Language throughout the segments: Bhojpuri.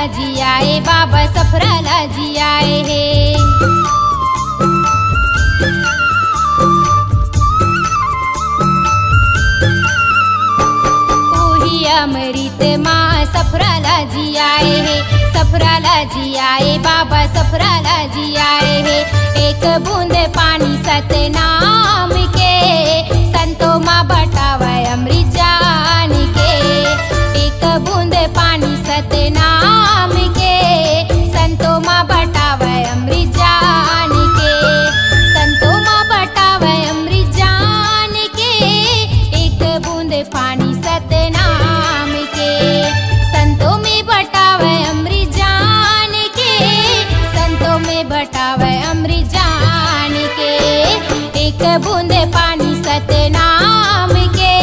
जी आए, बाबा सफराला जी आए हे। ओही अमृत माँ सफराला जी आए हे, सफराला जी आए, बाबा सफराला जी आए हे। एक बूंद पानी सतनाम के, संतों माँ बटावे अमृत जान के। एक बूंद पानी सतनाम के, संतों माँ बटावे अमृत जान के। संतों माँ बटावे अमृत जान के, एक बूंद पानी सतनाम के। संतों में बटावे अमृत जान के, संतों में बटावे अमृत जान के। एक बूंद पानी सतनाम के,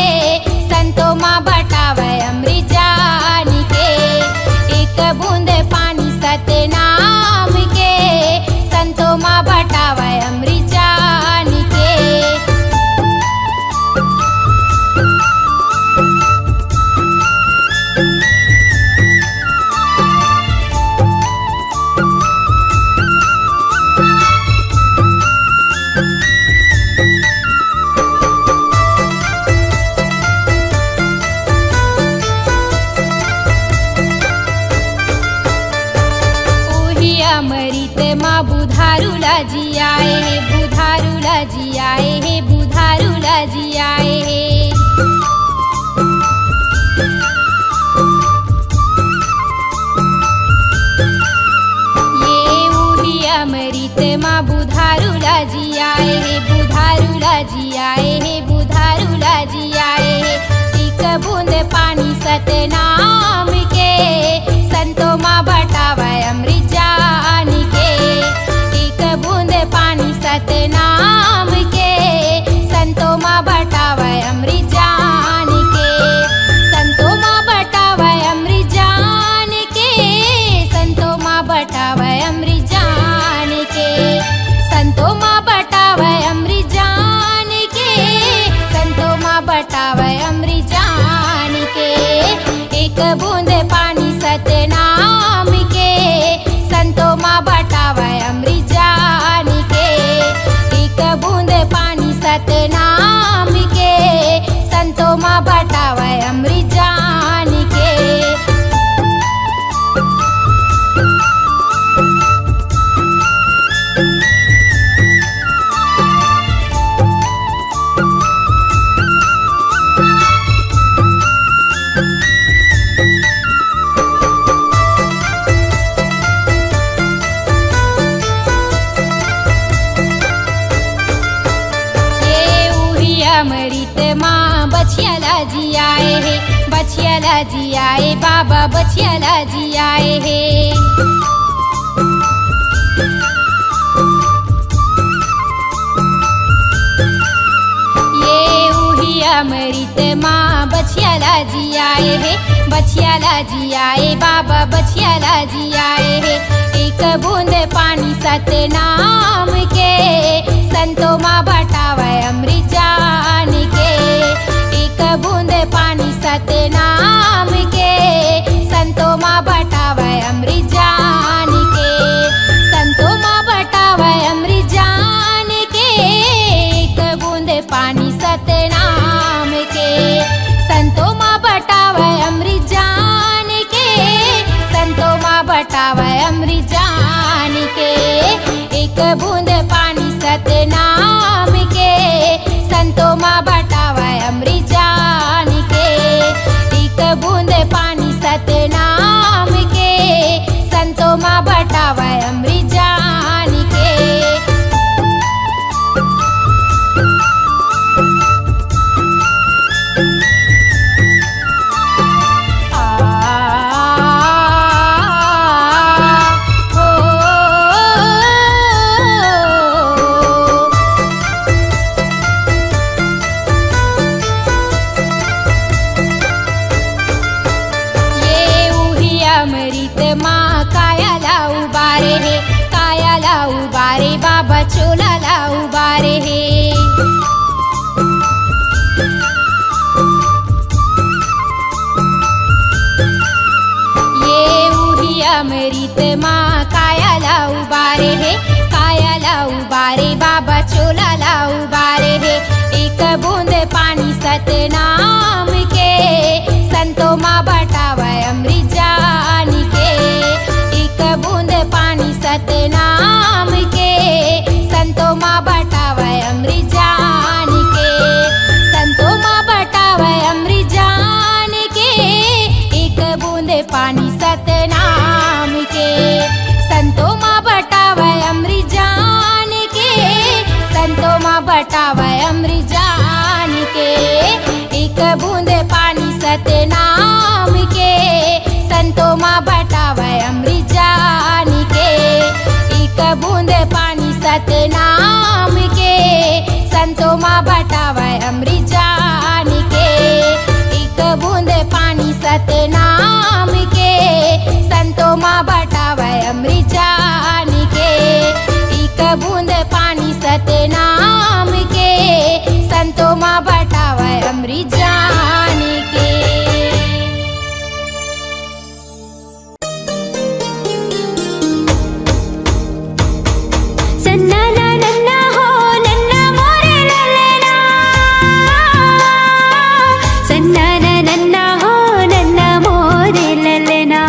संतों माँ बटावे अमृत जान के। एक बूंद पानी सतनाम के, संतों माँ बटावे अमृत जान के। अमृत माँ बुधारूला जी आए हे, बुधारूला जी आए हे, बुधारूला जी आए हे। ये उही अमृत माँ बुधारूला जी आए हे, बुधारूला जी आए हे, बुधारूला जी आए हे। एक बूंद पानी सतनाम के, संतों माँ बटावे अमृत जान के। एक बूंद पानी सतनाम के, संतों माँ बटावे अमृत जान के। संतों माँ बटावे अमृत जान के, संतों माँ बटावे अमृत जान के। संतों माँ बटावे अमृत जान के, संतों माँ बटावे अमृत जान के। एक बूंद पानी सतनाम के, संतों माँ बटावे अमृत जान के। एक बूंद पानी सतनाम के, संतों माँ बटावे अमृत जान के। अमृत माँ बछियाला जी आए हे, बछियाला जी आए, बाबा बछियाला जी आए हे। ये उही अमृत माँ बछियाला जी आए हे, बछियाला जी आए, बाबा बछियाला जी आए हे। एक बूंद पानी सतनाम के, संतों माँ बटावे अमृत जान के। एक बूंद पानी सतनाम के, संतों माँ बटावे अमृत जान के। संतों माँ बटावे अमृत जान के, एक बूंद पानी सतनाम के। संतों माँ बटावे अमृत जान के, संतों माँ बटावे अमृत जान के। एक बूंद पानी सतनाम के, संतों माँ बटावे अमृत जान के। एक बूंद पानी सतनाम के, संतों माँ बटावे अमृत जान के। अमृत माँ कायाला उबारे हे, कायाला उबारे, बाबा चोलाला उबारे हे। ये उही अमृत माँ कायाला उबारे हे, कायाला उबारे बाबा चोलाला उबारे हे। एक बूंद पानी सतनाम के, संतो माँ बटावे अमृत जान के। एक बूंद पानी सतनाम के, संतो माँ बटावे अमृत जान के। संतो माँ बटावे अमृत जान के, एक बूंद पानी सतनाम के। संतो माँ बटावे अमृत जान के, संतो माँ बटावे अमृत जान के। एक बूंद पानी सतनाम के, संतो माँ बटावे अमृत जान के। एक बूंद पानी सतनाम के, संतो माँ बटावे अमृत जान के। एक बूंद पानी सतनाम के, संतो माँ बटावे अमृत जान के। एक बूंद पानी सतनाम के, संतो माँ बटावे अमृत जान के। सन्नाना नन्ना हो नन्ना मोरे ललना, सन्नाना नन्ना हो नन्ना मोरे ललना।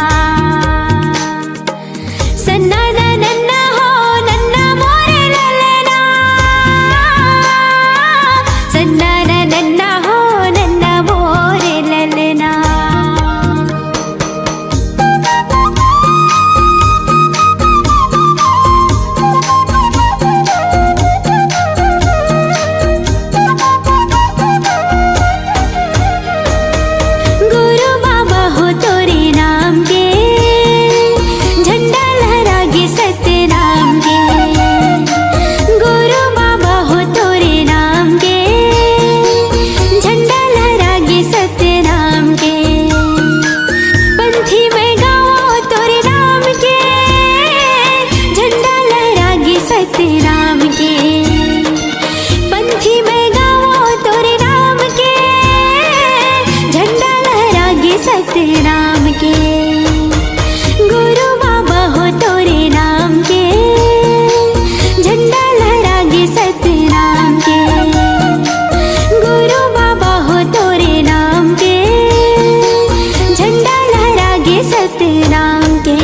सन्नाना नन्ना हो नन्ना मोरे ललना, सन्नाना नन्ना हो नन्ना मोरे ललना। गुरु बाबा हो तोरे नाम के, झंडा लहरागे सतनाम के। गुरु बाबा हो तोरे नाम के, झंडा लहरागे सतनाम के। पंथी में गाओ तोरे नाम के, झंडा लहरागे सतनाम के। पंथी में गाओ तोरे नाम के, झंडा लहरागे सतनाम के। गुरु बाबा हो तोरे नाम के, झंडा लहरागे सतनाम के। गुरु बाबा हो तोरे नाम के, झंडा लहरागे सतनाम के।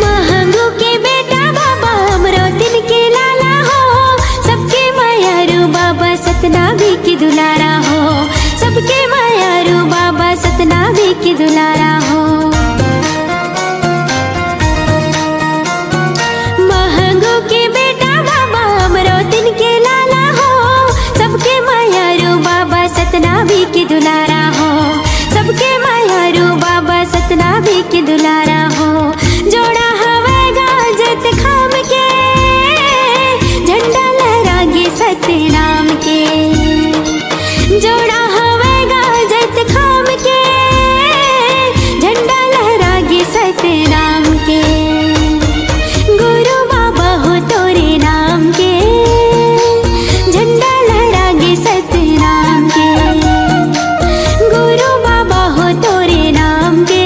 महंगू के बेटा बाबा अमरोतिन के लाला हो, सबके मायारू बाबा सतनामी की दुलारा हो। सबके मायारू बाबा सतनामी की दुलारा हो। महंगू के बेटा बाबा अमरोतिन के लाला हो, सबके मायारू बाबा सतनामी की दुलारा हो। सबके मायारू बाबा सतनामी की दुलारा हो। जोड़ा हवे गाजत खाम के, झंडा लहरागे सतनाम के। जोड़ा हवे गाजत खाम के, झंडा लहरागे सतनाम के। गुरु बाबा हो तोरे नाम के, झंडा लहरागे सतनाम के। गुरु बाबा हो तोरे नाम के,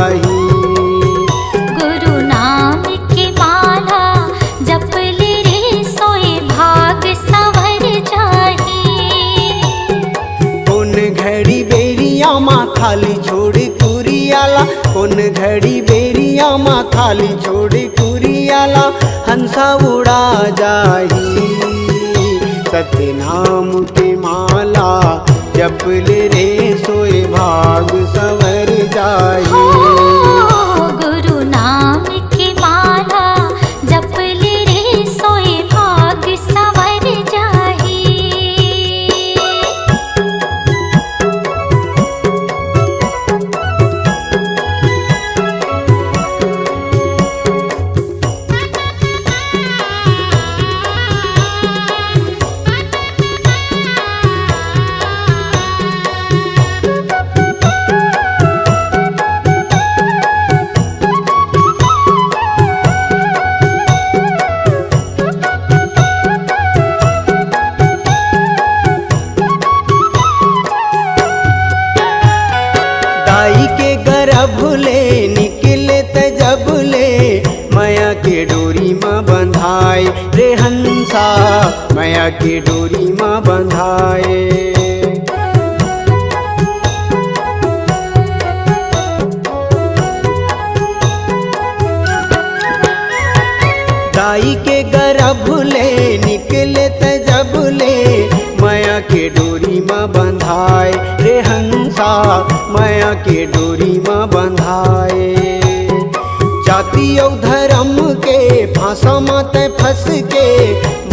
जाही। गुरु नाम के माला जप ले रे सोए भाग संवर जाही। कौन घड़ी बेरिया माँ खाली छोड़ कुरियाला, कौन घड़ी बेरिया माँ खाली छोड़ कुरियाला, हंसा उड़ा जाही। सत्य नाम के माला जप ले रे सोए भाग संवर जाही। गुरु नाम के माला जप ले रे सोए भाग संवर जाही। दाई के गर्भ ले निकले त जब ले, माया के डोरी माँ बंधाए रे हंसा, माया के डोरी माँ बंधाए। दाई के गर्भ ले निकले त जब ले, माया के डोरी माँ बंधाए रे हंसा, माया के डोरी माँ बंधाए। जाति और धर्म के फांसा मत फंस के,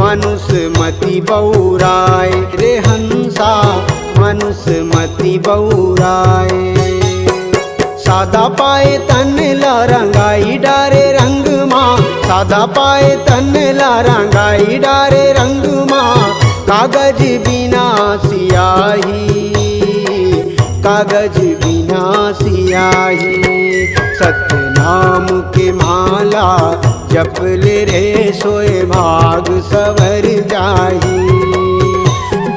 मानुष मति बौराए रे हंसा, मानुष मति बौराए। सादा पाए तन ला रंगाई डारे रंग माँ, सादा पाए तन ला रंगाई डारे रंग माँ, कागज बिना सियाही, कागज बिना सियाही। सत्य नाम के माला जप ले रे सोए भाग संवर जाही।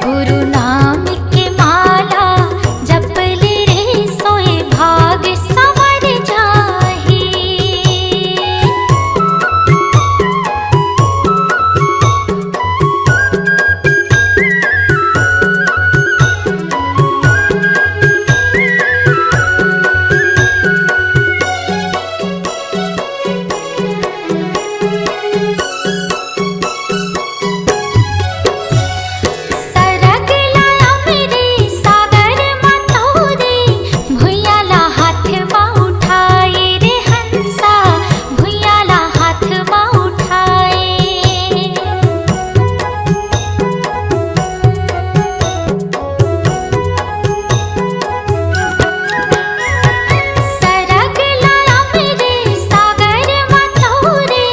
गुरु नाम के माला जप ले रे सोए भाग संवर जाही। सरग लाया मेरे सागर मतोरे, भुइयाला हाथ माँ उठाए रे हंसा, भुइयाला हाथ माँ उठाए। सरग लाया मेरे सागर मतोरे,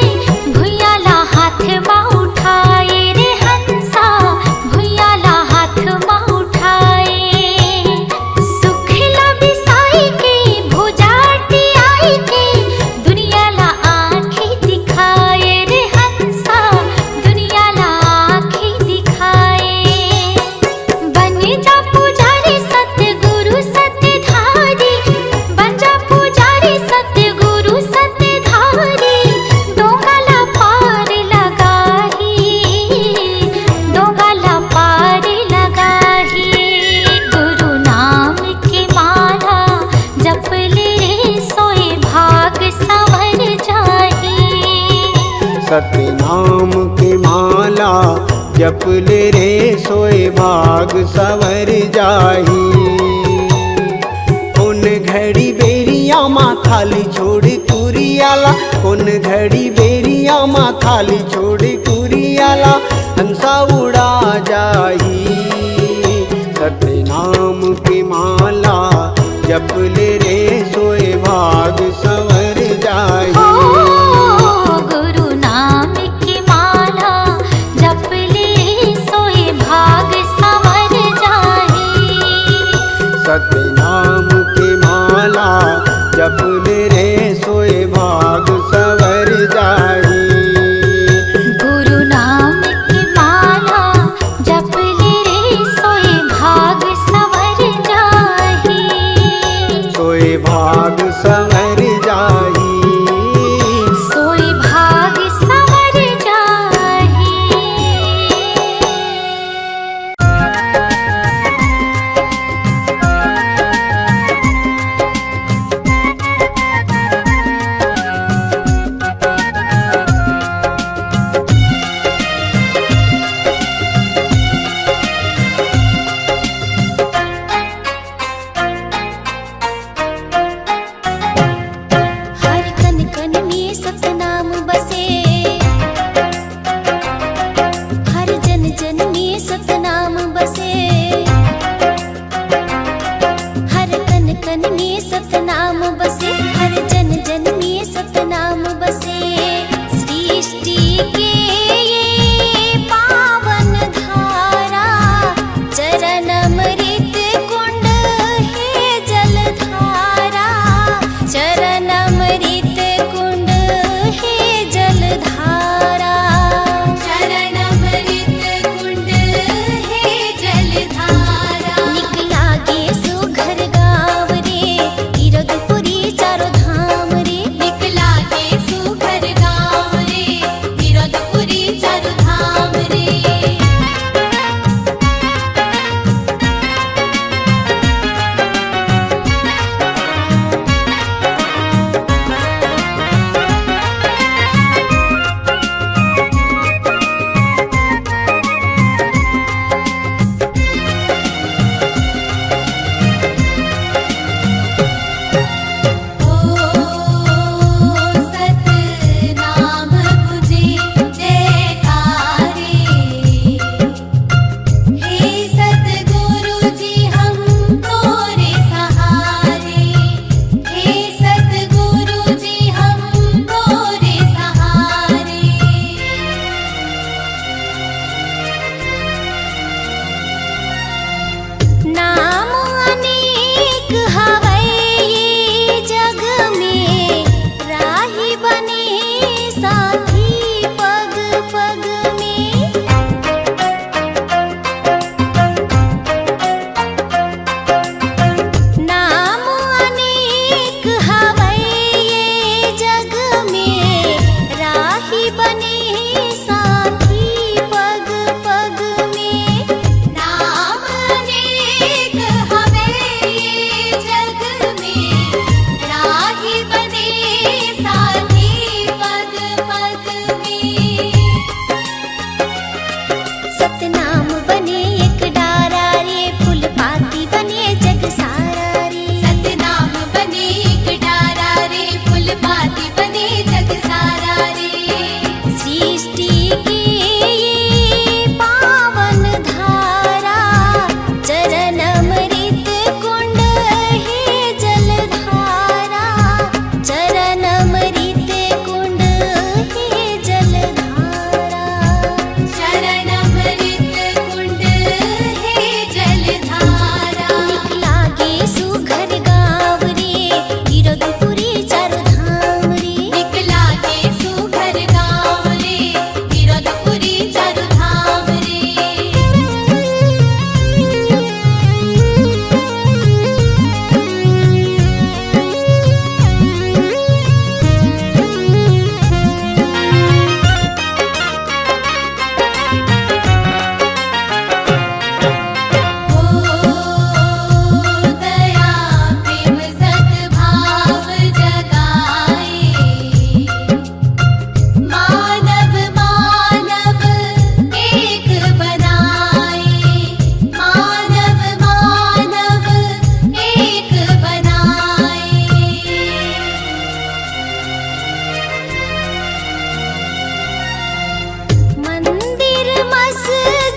भुइयाला हाथ माँ उठाए रे हंसा, भुइयाला हाथ माँ उठाए। सुखला बिसाई के भुजाटी आई के, दुनियाला आँखें दिखाए रे हंसा, दुनियाला आँखें दिखाए। बन जा पुजारी सतगुरु सतधारी, बन जा पुजारी सतगुरु सतधारी, डोंगला पार लगाही, डोंगला पार लगाही। गुरु नाम के माला जप ले रे सोए भाग संवर जाही। सत्य नाम के माला जप ले रे सोए भाग संवर जाही। कौन घड़ी बेरिया माँ खाली छोड़ कुरियाला, कौन घड़ी बेरिया माँ खाली छोड़ कुरियाला, हंसा उड़ा जाही। सत्य नाम की माला जप ले रे सोए भाग संवर जाही। गुरु नाम की माला जप ले रे सोए भाग संवर जाही। सत्य नाम की माला जप ले रे सोए भाग संवर जाही। गुरु नाम की माला जप ले रे सोए भाग संवर जाही। सोए भाग संवर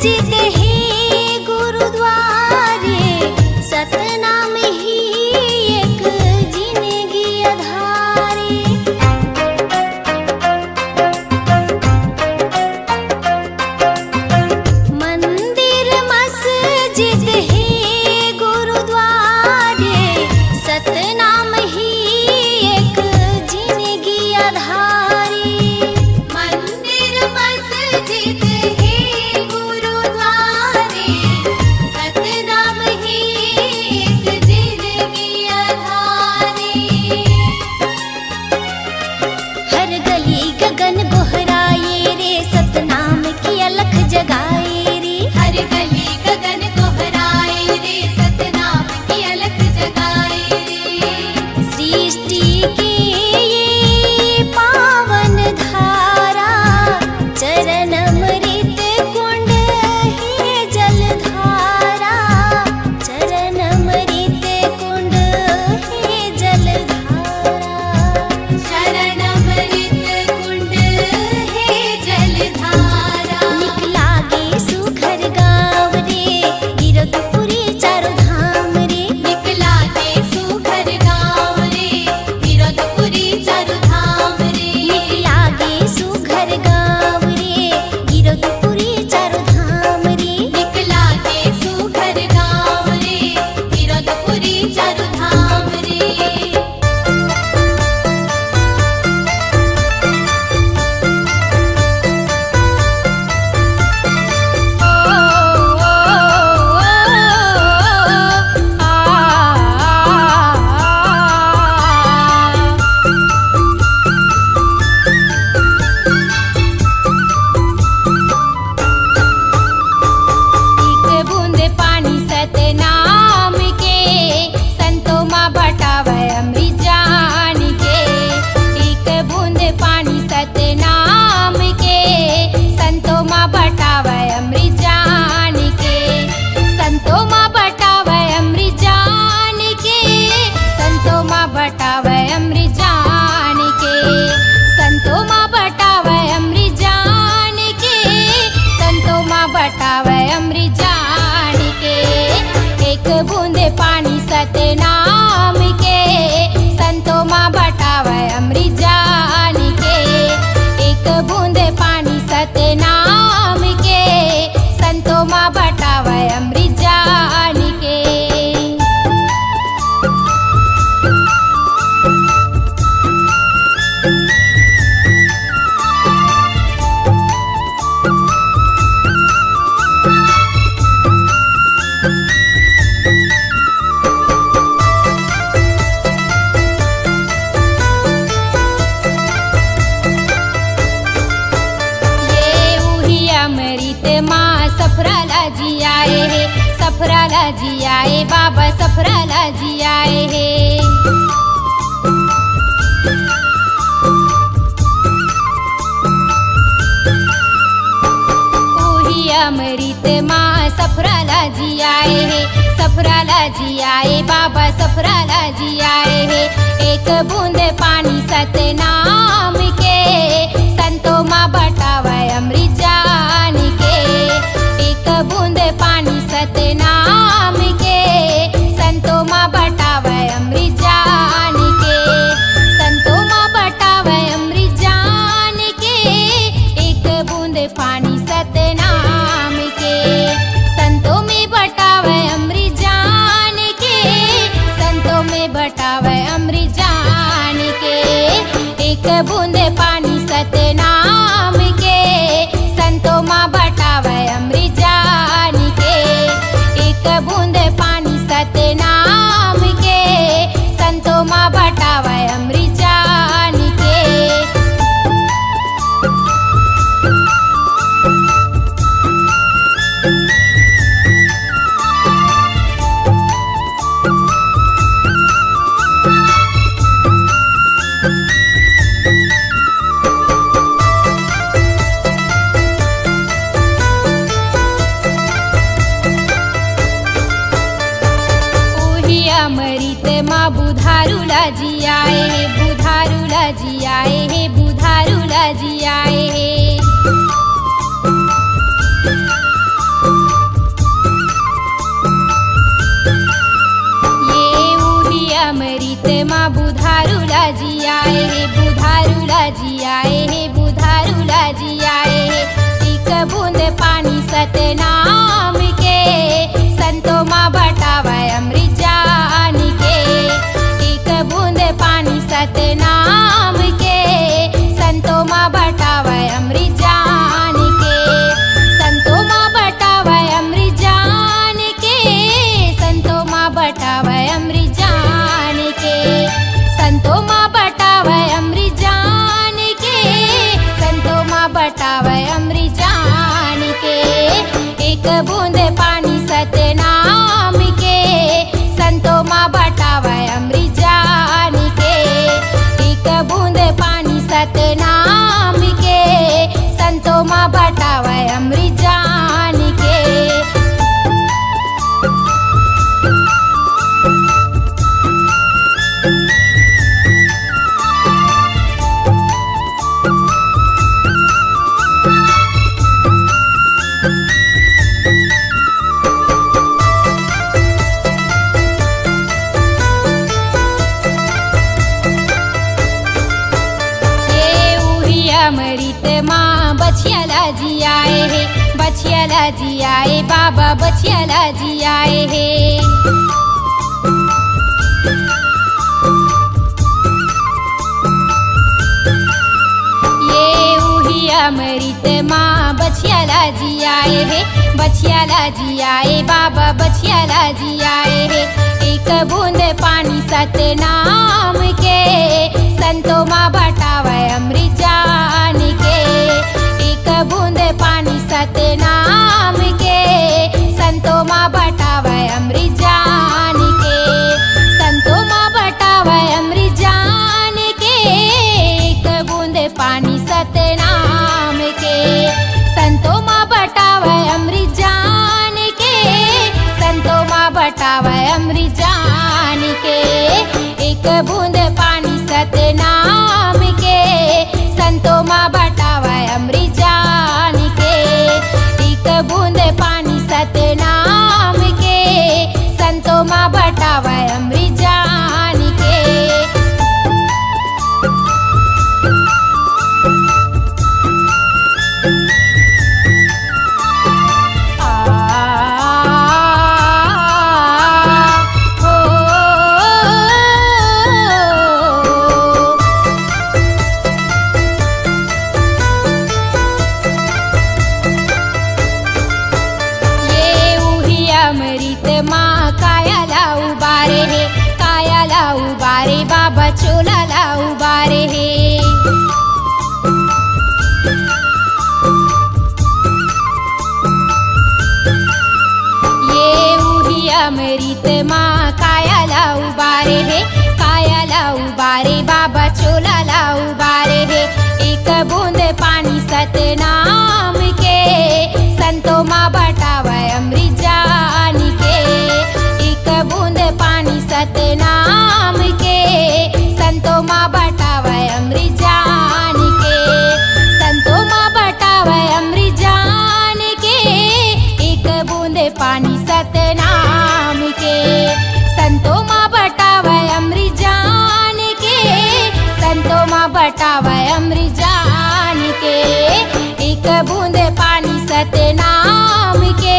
मस्जिद है गुरुद्वारे सतनाम ही एक जिंदगी अधारे मंदिर मस्जिद है गुरुद्वारे सतनाम ही एक जिंदगी अधारे मंदिर मस्जिद है गुरुद्वारे सतनाम ही एक जिंदगी अधारे हर गली गगन गोहराए रे सतनाम की अलख जगाए रे हर गली गगन गोहराए रे सतनाम की अलख जगाए रे सृष्टि की ये पावन धारा चरण अमृत कुंड है जलधारा चरण अमृत कुंड है जलधारा शरण अमृत कुंड है जलधारा निकला गे सुघर गाँव रे गिरधपुरी चारों धाम रे निकला गे सुघर गाँव रे गिरधपुरी चारों धाम रे निकला गे सुघर गाँव रे गिरधपुरी चारों धाम रे निकला गे सुघर गाँव रे गिरधपुरी चारों धाम रे एक बूंद पानी सतनाम के संतों माँ बटावे अमृत जान के एक बूंद पानी सतनाम के संतों माँ बटावे अमृत जान के संतों माँ बटावे अमृत जान के संतों माँ बटावे अमृत जान के संतों माँ बटावे अमृत जान के संतों माँ बटावे अमृत जान के एक बूंद पानी सतनाम के संतों माँ बटावे अमृत जान के एक बूंद पानी सतनाम के संतों माँ बटावे अमृत जान के ये उही अमृत माँ सफराला जी आए है सफराला जी आए बाबा सफराला जी आए है उही अमृत माँ सफराला जी आए है सफराला जी आए बाबा सफराला जी आए है एक बूंद पानी सतनाम के संतों माँ बटावे अमृत जान के एक बूंद पानी सतनाम के संतों माँ बटावे अमृत जान के संतों माँ बटावे अमृत जान के एक बूंद पानी सतनाम के संतों में बटावे अमृत जान के संतों में बटावे अमृत जान के एक बूंद पानी सतनाम के संतों माँ बटावे अमृत जान के एक बूंद पानी सतनाम के संतों माँ बटावे अमृत जान के बुधारूला जी आए हैं, बुधारूला जी आए हैं, बुधारूला जी आए हैं। जी आए हे बुधारूला जी आए हे एक बूंद पानी सतनाम के संतों माँ बटावे अमृत जान के एक बूंद पानी सतनाम के संतों माँ बटावे अमृत जान के संतों माँ बटावे अमृत जान के संतों माँ बटावे अमृत जान के संतों माँ बटावे अमृत जान के संतों माँ बटावे अमृत जान के एक बूंद पानी सतनाम के संतों माँ बटावे अमृत जान के एक बूंद पानी सतनाम के संतों माँ बटावे अमृत जान के अमृत माँ बछियाला जी आए हे बछियाला जी आए बाबा बछियाला जी आए हे ये उही अमृत माँ बछियाला जी आए हे बछियाला जी आए बाबा बछियाला जी आए हे एक बूंद पानी सतनाम के संतों माँ बटावे अमृत जान के एक बूंद पानी सतनाम के संतों माँ बटावे अमृत जान के संतों माँ बटावे अमृत जान के एक बूंद पानी सतनाम के संतों माँ बटावे अमृत जान के संतों माँ बटावे अमृत जान के एक बूंद पानी सतनाम के संतों माँ बटावे अमृत जान के एक बूंद पानी सतनाम के संतों माँ बटावे अमृत जान के अमृत माँ कायाला उबारे हे कायाला उबारे बाबा चोलाला उबारे हे ये उही अमृत माँ कायाला उबारे हे कायाला उबारे बाबा चोलाला उबारे हे एक बूंद पानी सतनाम के संतों माँ बटावे अमृत जान के एक बूंद पानी सतनाम के संतों माँ बटावे अमृत जान के संतों माँ बटावे अमृत जान के एक बूंद पानी सतनाम के संतों माँ बटावे अमृत जान के संतों माँ बटावे अमृत जान के एक बूंद पानी सतनाम के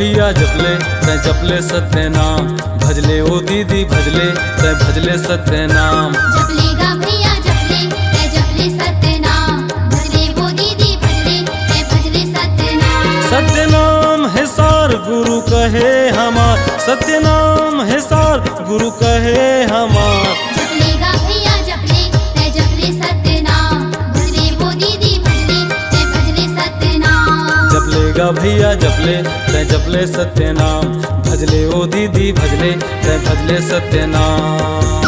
भैया जपले तै जपले सत्य नाम, भजले ओ दीदी भजले तै भजले सत्य नाम। जपलेगा भैया जपले तै जपले सत्य नाम, भजले वो दीदी भजले तै भजले सत्य नाम। सत्य नाम है सार गुरु कहे हमार, सत्य नाम है सार गुरु कहे हमार। जपलेगा भैया जपले तै जपले सत्य नाम, भजले वो दीदी भजले तै भजले सत्य नाम। जपलेगा भैया जपले तै जपले सत्य नाम, भजले ओ दीदी भजले तै भजले सत्य नाम।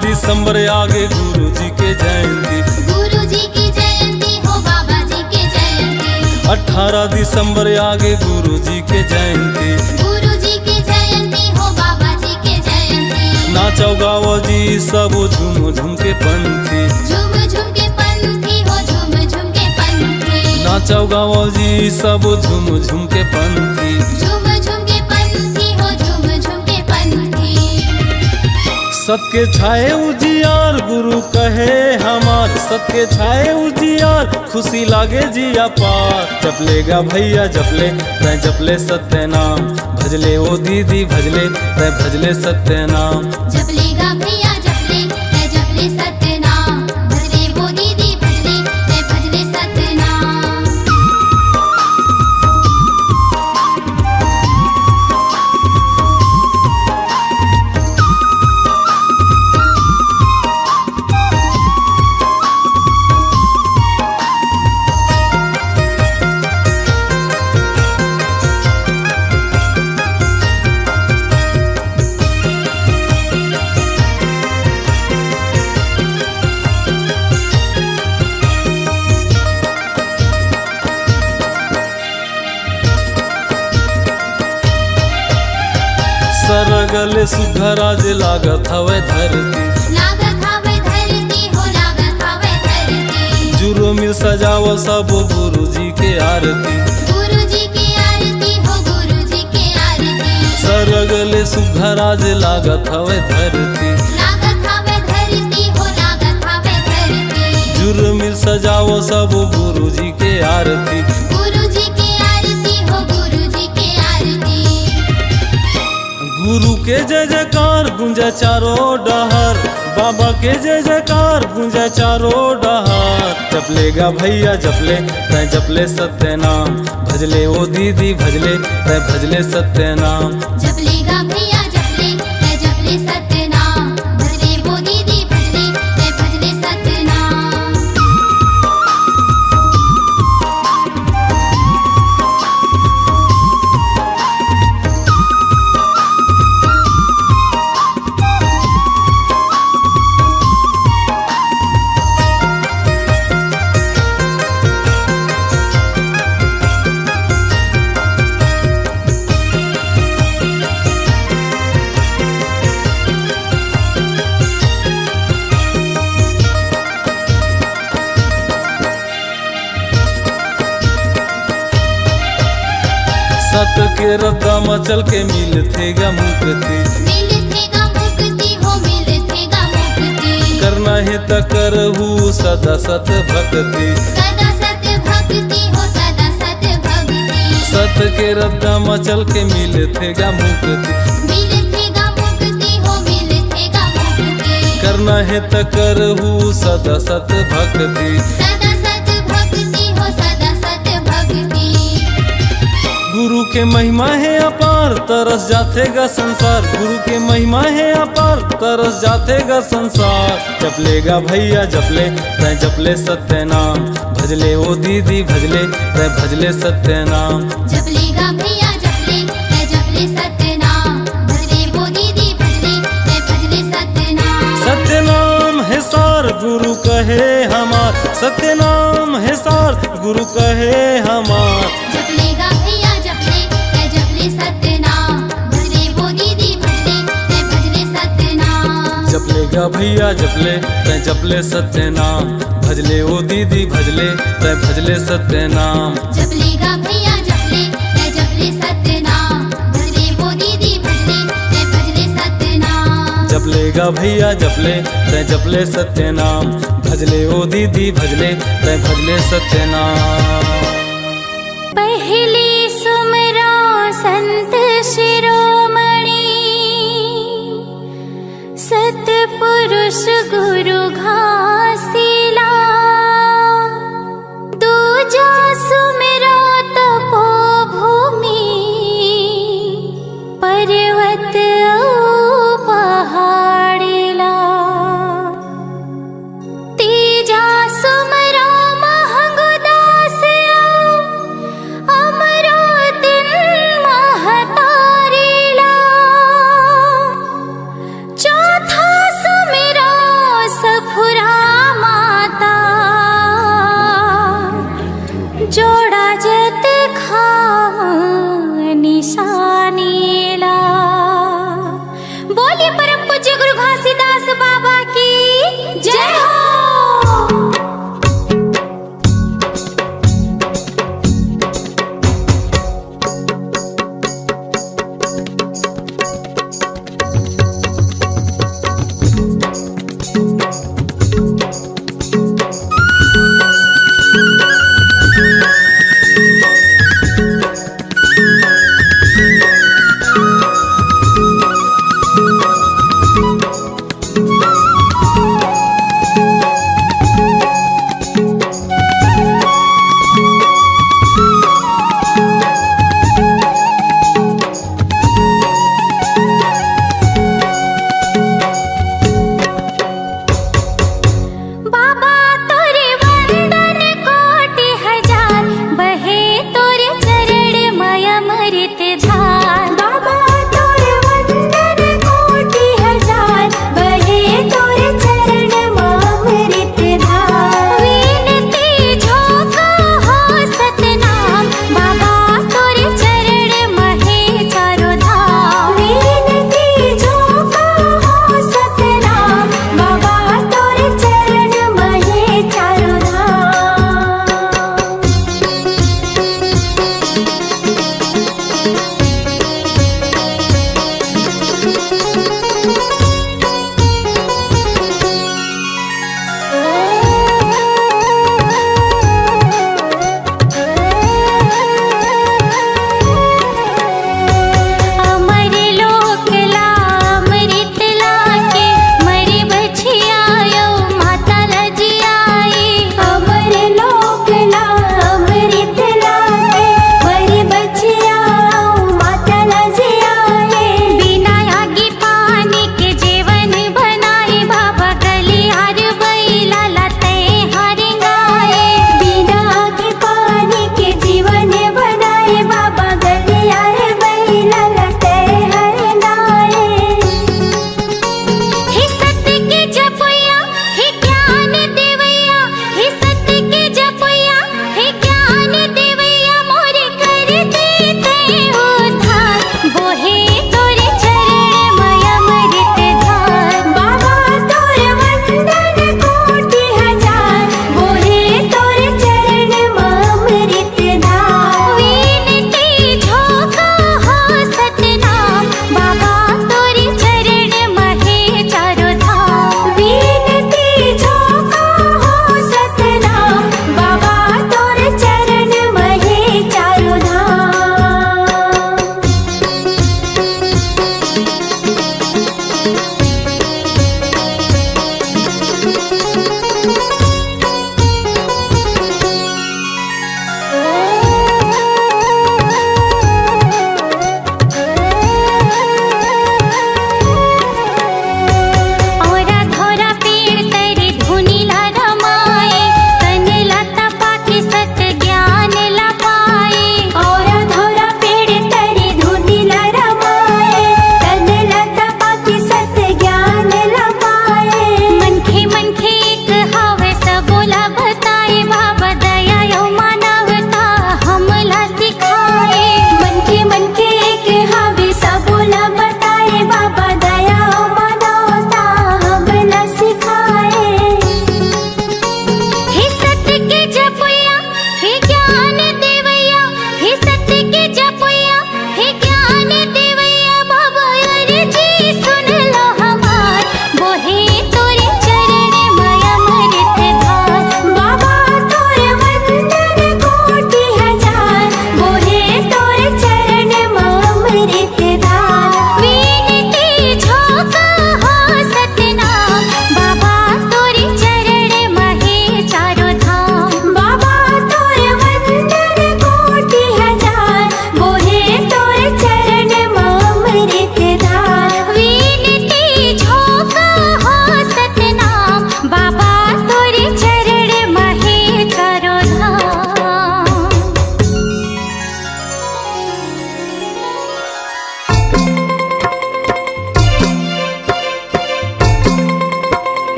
दिसंबर आगे गुरु जी के जयंती, गुरु जी की जयंती हो बाबा जी के जयंती। 18 दिसंबर आगे गुरु जी के जयंती, गुरु जी की जयंती हो बाबा जी के जयंती। नाचो गाओ जी सब झूम झूम के पंथी, झूम झूम के पंथी हो झूम झूम के पंथी। नाचो गाओ जी सब झूम झूम के पंथी। झूम झूम के पंथी हो झूम झूम के पंथी। सबके छाए उजियार गुरु कहे हमार, सबके छाए उजियार खुशी लागे जिया पार। जपलेगा भैया जपले तै जपले सत्य नाम, भजले ओ दीदी भजले तै भजले सत्य नाम। जपलेगा भैया जपले तै जपले सत्य नाम, भजले वो दीदी भजले तै भजले सत्य नाम। सरगले सुघराज लागत हवे धरती, लागत हवे धरती हो लागत हवे धरती। जुरो मिल सजाओ सब गुरु जी के आरती, गुरु जी की आरती हो गुरु जी की आरती। सरगले सुघराज लागत हवे धरती, लागत हवे धरती हो लागत हवे धरती। जुरो मिल सजाओ सब गुरु जी के आरती। गुरु जी की आरती हो गुरु जी की आरती। गुरु के जय जयकार गूंजे चारों डहर, बाबा के जय जयकार गूंजे चारों डहर। जपलेगा भैया जपले तै जपले सत्य नाम, भजले ओ दीदी भजले तै भजले सत्य नाम। जपलेगा भैया जपले तै जपले सत्य नाम, भजले वो दीदी भजले तै भजले सत्य नाम। सत के रद्दा मचल के मिल थेगा मुक्ति, मिल थेगा मुक्ति हो मिल थेगा मुक्ति। करना है त करहु सदा सत भक्ति, सदा सत भक्ति हो सदा सत भक्ति। सत के रद्दा मचल के मिल थेगा मुक्ति, मिल थेगा मुक्ति हो मिल थेगा मुक्ति। करना है त करहु सदा सत भक्ति। सदा सत भक्ति हो सदा सत भक्ति। गुरु के महिमा है अपार तरस जातेगा संसार, गुरु के महिमा है अपार तरस जातेगा संसार। जपलेगा भैया जपले तै जपले सत्य नाम, भजले ओ दीदी भजले तै भजले सत्य नाम। जपलेगा भैया जपले तै जपले सत्य नाम, भजले वो दीदी भजले तै भजले सत्य नाम। सत्य नाम है सार गुरु कहे हमार, सत्य नाम नाम है सार, गुरु कहे हमार। जपलेगा भैया जपले तै जपले सतनाम, भजले वो दीदी भजले तै भजले सतनाम। जपलेगा भैया जपले तै जपले सत्य नाम, भजले ओ दीदी भजले तै भजले सत्य नाम। जपलेगा भैया जपले तै जपले सतनाम, भजले वो दीदी भजले तै भजले सतनाम। जपलेगा भैया जपले तै जपले सत्य नाम, भजले ओ दीदी भजले तै भजले सत्य नाम। पहली सुमरा संत शिरोमणि, सतपुरुष गुरु घासीला। दूजा सुमरा तपोभूमि, पर्वत औ पहाड़िला। तीजा सुमरा महंगुदास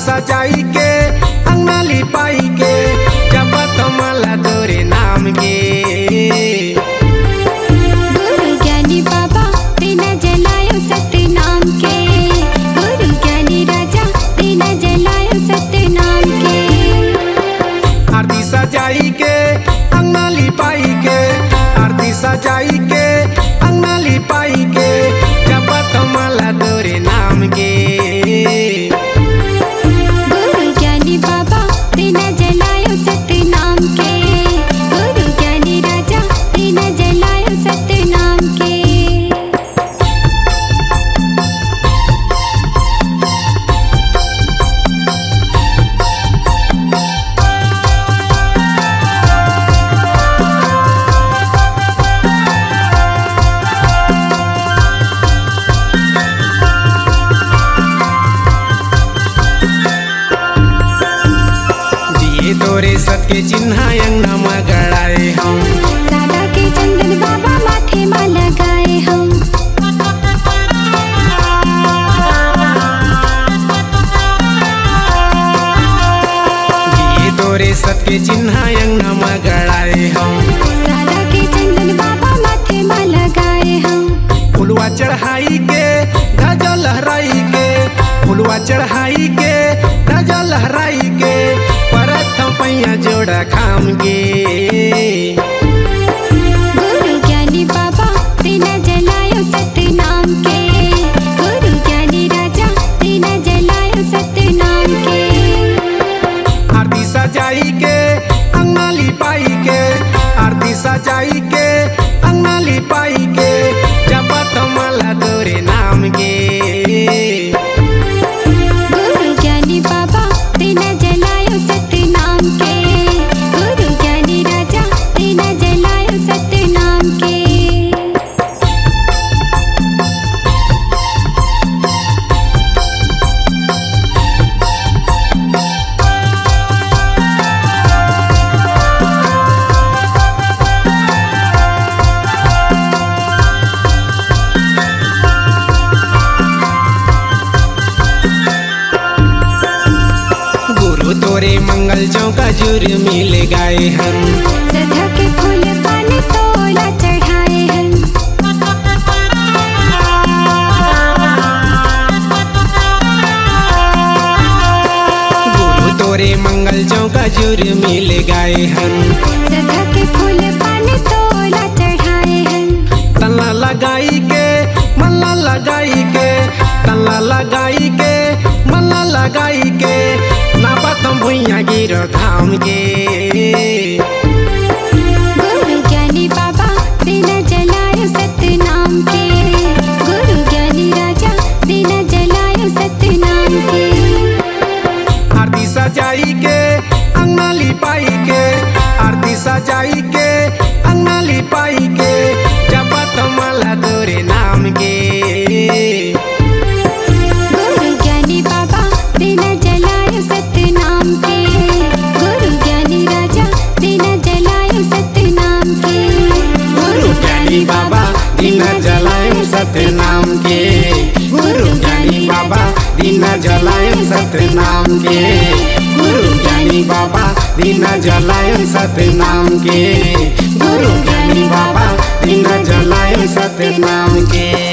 सजाई के अंगना लिपाई के जपत माला तोरे नाम के। गुरु ज्ञानी बाबा दीना जलायो सत्य नाम के, गुरु ज्ञानी राजा दीना जलायो सत्य नाम के। आरती सजाई के अंगना लिपाई के, आरती सजाई के अंगना लिपाई के जपत माला तोरे नाम के। गुरु ज्ञानी बाबा दीना जलायो सत्य नाम के, गुरु ज्ञानी राजा दीना जलायो सत्य नाम के। दिए तोरे सत के चिन्ह अंगना में गड़ाए हम, सादा के चंदन बाबा माथे में लगाए हम। दिए तोरे सत के चिन्ह अंगना में गड़ाए हम, सादा के चंदन बाबा माथे में लगाए हम। फुलवा चढ़ाई के ध्वजा लहराई के, फुलवा चढ़ाई के ध्वजा लहराई के परत पैया जोड़ा खाम के। गुरु ज्ञानी बाबा दीना जलायो सत्य नाम के, गुरु ज्ञानी राजा दीना जलायो सत्य नाम के। आरती सजाई के अंगना लिपाई के, आरती सजाई के अंगना लिपाई के जपत माला तोरे नाम के। गुरु ज्ञानी बाबा दीना जलायो सत्य नाम के, गुरु ज्ञानी राजा दीना जलायो सत्य नाम के। गुरु तोरे मंगल चौका जुर मिल गाए हम, सदा के फूल पान तोला चढ़ाए हैं। गुरु तोरे मंगल चौका जुर मिल गाए हम, सदा के फूल पान तोला चढ़ाए हैं। तल्ला लगाई के मल्ला लगाई के, तल्ला लगाई के मल्ला लगाई के नापत भुइया गिरो धाम के। गुरु ज्ञानी बाबा दीना जलायो सत्य नाम के, गुरु ज्ञानी राजा दीना जलायो सत्य नाम के। आरती सजाई के अंगना लिपाई के, आरती सजाई के अंगना लिपाई के जपत माला तोरे नाम के। गुरु ज्ञानी बाबा दीना जलायो सत्य नाम के, गुरु ज्ञानी राजा दीना जलायो सत्य नाम के। गुरु ज्ञानी बाबा दीना जलायो सत्य नाम के, गुरु ज्ञानी बाबा दीना जलायो सत्य नाम के, गुरु ज्ञानी बाबा दीना जलायो सत्य नाम के, गुरु ज्ञानी बाबा दीना जलायो सत्य नाम के।